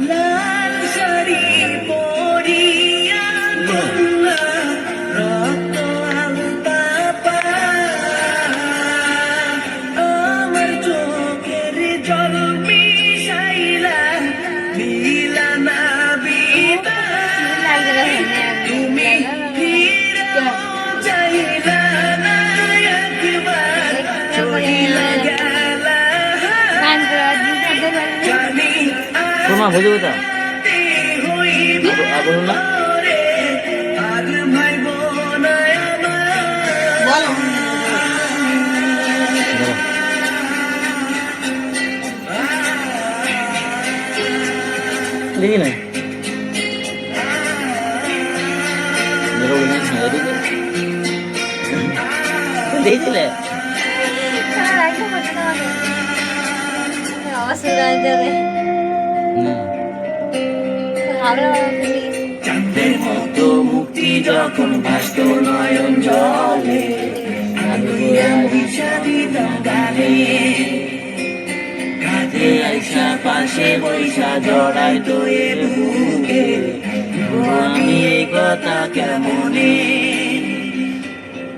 লাল শাড়ি পরিয়া কন্যা রক্ত আলতা পা আমার চোখের জল মিশাইলা দিলা না বিদায় তুমি ফিরেও চাইলা না একবার চলিলা গেলা জানি তোমা বুঝো তা আবুল না আর ভাই বোন আমার দেখি নাই দেখছিলে চাঁদের মতো মুক্তি যখন ভাসত নয়ন জলে গানে কাঁধে আইসা পাশে বৈশা জড়াই তোর বুকে আমি এই কথা কেমনে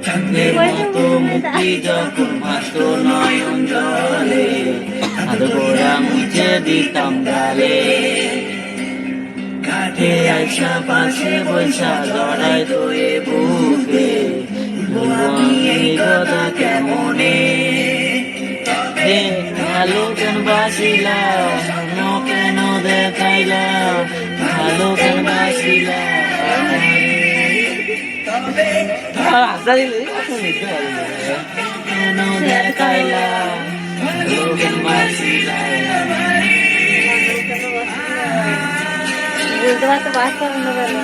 চাঁদের মতো মুক্তি যখন ভাসত নয়ন জলে আদগোড়া মুছে দিতাম গালে কাঁধে আইসা পাশে বৈশা জড়াই তোয়ে বুকে আমি এই কথা কেমনে ভালো কেন বাসিলা কেন দেখাইলা ভালো কেন বাসিলা কেন দেখাইলা ভালো কেন বাসিলা বুঝতে পারতে পারছে অন্য বেলা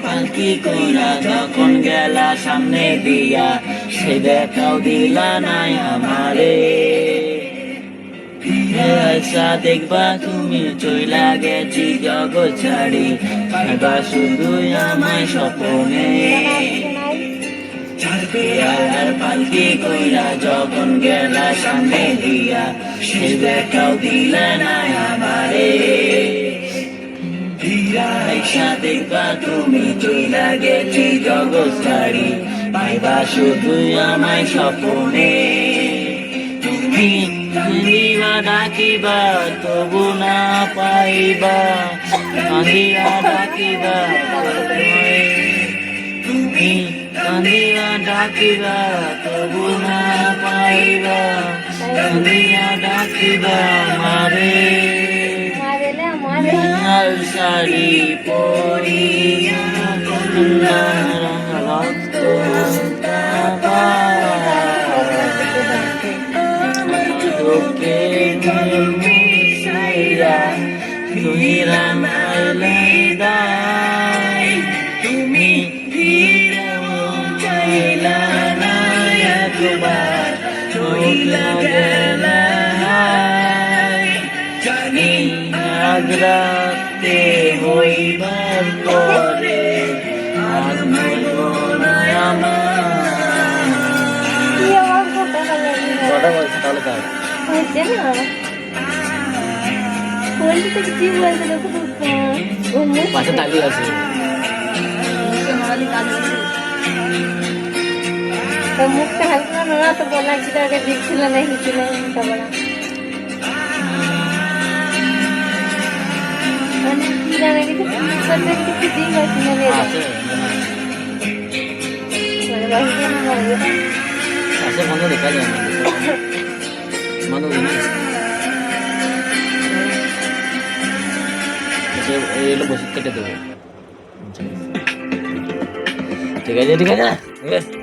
পালকি কইরা যখন গেলা সামনে দিয়া সে দেখাও দিলা নাই আমারে আশা দেখবা তুমি চইলা গেছি জগৎ ছাড়ি পাইবা শুধু আমায় স্বপ্নে আর পালকি কইরা যখন গেলা সামনে দিয়া সে দেখাও দিলা নাই আমারে আশা দেখবা তুমি চইলা গেছি জগৎ ছাড়ি পাইবা শুধু আমায় স্বপ্নে তুমি কান্দিবা ডাকিবা তবু না পাইবা কান্দিবা ডাকিবা তুমি কান্দিবা ডাকিবা তবু না পাইবা কান্দিবা ডাকিবা মারে লাল শাড়ি পরিয়া কন্যা রক্ত তোকে মিশাইয়া তুই রামাইলাই তুমি ফিরেও চাইলা না একবার চইলা গেলা জানি আজ রাতে হইবার পরে আর হইব না আমার কটা বলছে তাহলে কাজ হয়েছে না বলতে তো কি বলতে দেখো তো পাশে তালি আছে তো মুখটা হালকা না তো বলা কি তাকে দিচ্ছিল না হিছিল তা বলা মানে কি জানা কিছু করতে কিছু দিন আছে না আছে মানে বাকি না বলে আছে বন্ধ দেখা যায় না মানুষ এগুলো বসে কেটে দেবো ঠিক আছে ঠিক আছে